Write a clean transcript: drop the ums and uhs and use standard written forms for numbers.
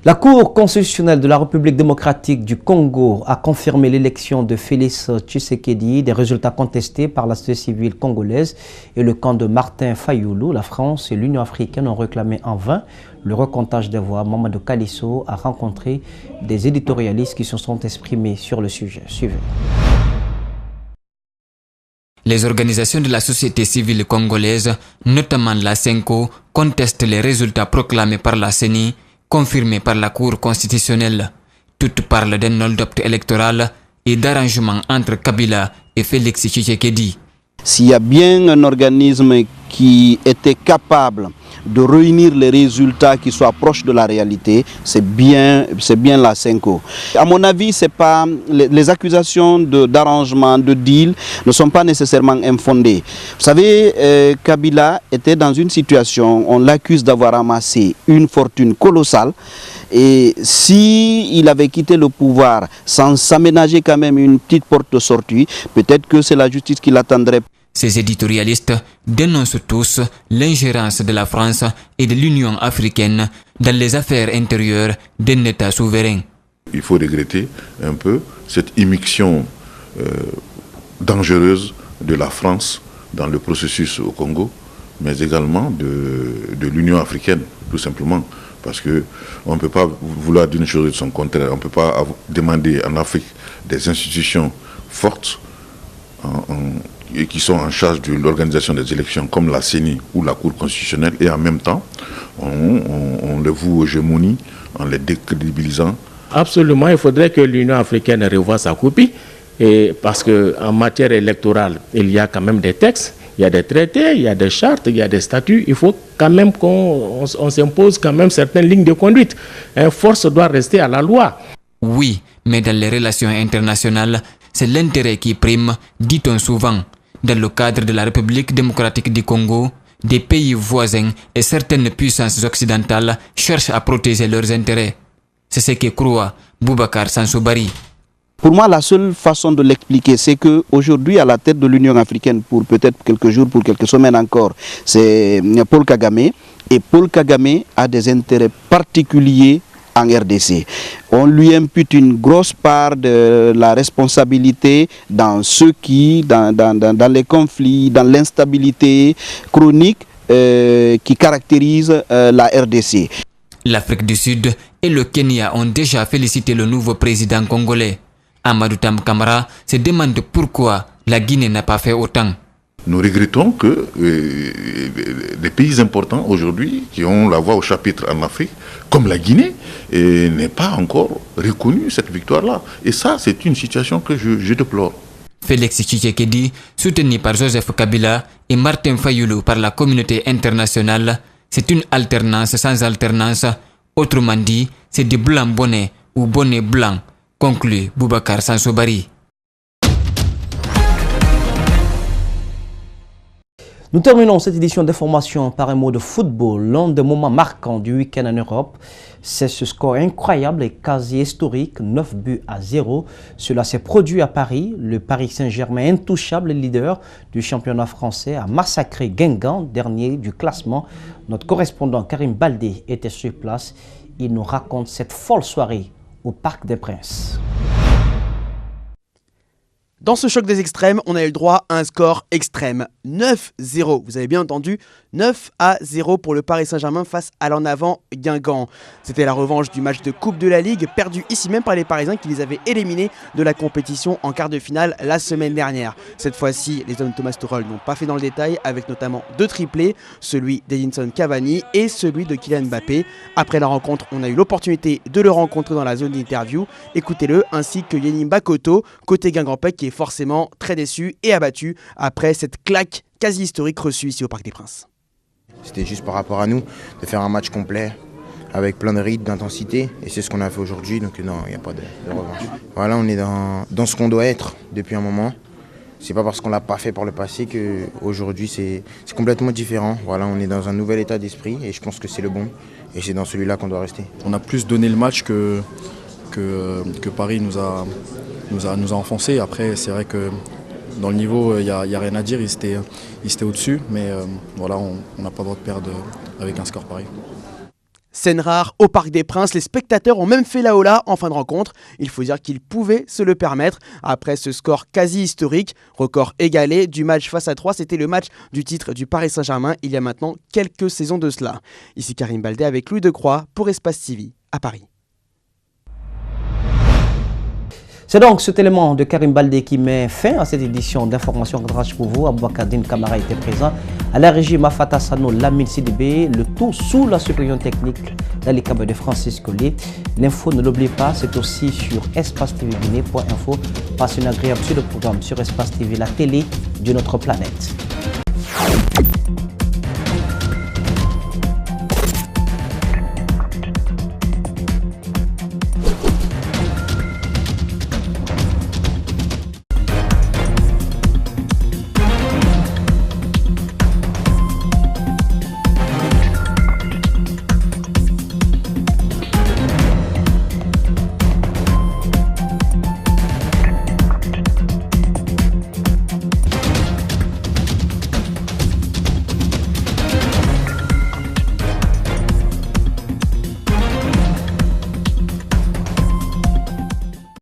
La Cour constitutionnelle de la République démocratique du Congo a confirmé l'élection de Félix Tshisekedi, des résultats contestés par la société civile congolaise et le camp de Martin Fayoulou. La France et l'Union africaine ont réclamé en vain le recomptage des voix. Mamadou Kalisso a rencontré des éditorialistes qui se sont exprimés sur le sujet. Suivez. Les organisations de la société civile congolaise, notamment la CENCO, contestent les résultats proclamés par la CENI, confirmés par la Cour constitutionnelle. Toutes parlent d'un hold-up électoral et d'arrangement entre Kabila et Félix Tshisekedi. S'il y a bien un organisme qui était capable de réunir les résultats qui soient proches de la réalité, c'est bien la CENCO. À mon avis, c'est pas, les accusations d'arrangement, de deal ne sont pas nécessairement infondées. Vous savez, Kabila était dans une situation, on l'accuse d'avoir amassé une fortune colossale. Et s'il avait quitté le pouvoir sans s'aménager quand même une petite porte de sortie, peut-être que c'est la justice qui l'attendrait. Ces éditorialistes dénoncent tous l'ingérence de la France et de l'Union africaine dans les affaires intérieures d'un État souverain. Il faut regretter un peu cette immixtion dangereuse de la France dans le processus au Congo, mais également de l'Union africaine, tout simplement. Parce qu'on ne peut pas vouloir d'une chose et de son contraire. On ne peut pas demander en Afrique des institutions fortes et qui sont en charge de l'organisation des élections comme la CENI ou la Cour constitutionnelle, et en même temps on les voue aux gémonies en les décrédibilisant. Absolument, il faudrait que l'Union africaine revoie sa copie, parce qu'en matière électorale, il y a quand même des textes, il y a des traités, il y a des chartes, il y a des statuts. Il faut quand même qu'on s'impose quand même certaines lignes de conduite. Force doit rester à la loi. Oui, mais dans les relations internationales, c'est l'intérêt qui prime, dit-on souvent. Dans le cadre de la République démocratique du Congo, des pays voisins et certaines puissances occidentales cherchent à protéger leurs intérêts. C'est ce que croit Boubacar Sansoubari. Pour moi, la seule façon de l'expliquer, c'est qu'aujourd'hui, à la tête de l'Union africaine, pour peut-être quelques jours, pour quelques semaines encore, c'est Paul Kagame. Et Paul Kagame a des intérêts particuliers en RDC. On lui impute une grosse part de la responsabilité dans dans les conflits, dans l'instabilité chronique qui caractérise la RDC. L'Afrique du Sud et le Kenya ont déjà félicité le nouveau président congolais. Amadou Tam Kamara se demande pourquoi la Guinée n'a pas fait autant. Nous regrettons que des pays importants aujourd'hui qui ont la voix au chapitre en Afrique, comme la Guinée, n'aient pas encore reconnu cette victoire-là. Et ça, c'est une situation que je déplore. Félix Tshisekedi, soutenu par Joseph Kabila et Martin Fayoulou par la communauté internationale, c'est une alternance sans alternance. Autrement dit, c'est du blanc bonnet ou bonnet blanc, conclut Boubacar Sansoubari. Nous terminons cette édition d'information par un mot de football. L'un des moments marquants du week-end en Europe, c'est ce score incroyable et quasi historique, 9-0. Cela s'est produit à Paris. Le Paris Saint-Germain, intouchable leader du championnat français, a massacré Guingamp, dernier du classement. Notre correspondant Karim Baldé était sur place. Il nous raconte cette folle soirée au Parc des Princes. Dans ce choc des extrêmes, on a eu le droit à un score extrême. 9-0, vous avez bien entendu, 9-0 pour le Paris Saint-Germain face à l'en avant Guingamp. C'était la revanche du match de Coupe de la Ligue, perdu ici même par les Parisiens qui les avaient éliminés de la compétition en quart de finale la semaine dernière. Cette fois-ci, les hommes de Thomas Tuchel n'ont pas fait dans le détail, avec notamment deux triplés, celui d'Edinson Cavani et celui de Kylian Mbappé. Après la rencontre, on a eu l'opportunité de le rencontrer dans la zone d'interview. Écoutez-le, ainsi que Yenny Bakoto, côté Guingampais, qui est forcément très déçu et abattu après cette claque quasi historique reçue ici au Parc des Princes. C'était juste par rapport à nous de faire un match complet avec plein de rythme, d'intensité, et c'est ce qu'on a fait aujourd'hui, donc non, il n'y a pas de revanche. Voilà, on est dans ce qu'on doit être depuis un moment. C'est pas parce qu'on l'a pas fait par le passé qu'aujourd'hui c'est complètement différent. Voilà, on est dans un nouvel état d'esprit et je pense que c'est le bon, et c'est dans celui-là qu'on doit rester. On a plus donné le match que Paris nous a enfoncé. Après, c'est vrai que dans le niveau, il y a rien à dire, ils étaient au-dessus, mais voilà, on n'a pas le droit de perdre avec un score pareil. Scène rare au Parc des Princes, les spectateurs ont même fait la hola en fin de rencontre. Il faut dire qu'ils pouvaient se le permettre après ce score quasi historique. Record égalé du match face à 3, c'était le match du titre du Paris Saint-Germain il y a maintenant quelques saisons de cela. Ici Karim Baldé avec Louis Decroix pour Espace TV à Paris. C'est donc cet élément de Karim Baldé qui met fin à cette édition d'information cadrage pour vous. Aboubacar Camara était présent. À la régie Mafata Sano, Lamine Sidibé, le tout sous la supervision technique d'Alikaba de Francis Collet. L'info, ne l'oubliez pas, c'est aussi sur espace-tv-guinée.info. Passez une agréable sur le programme sur Espace TV, la télé de notre planète.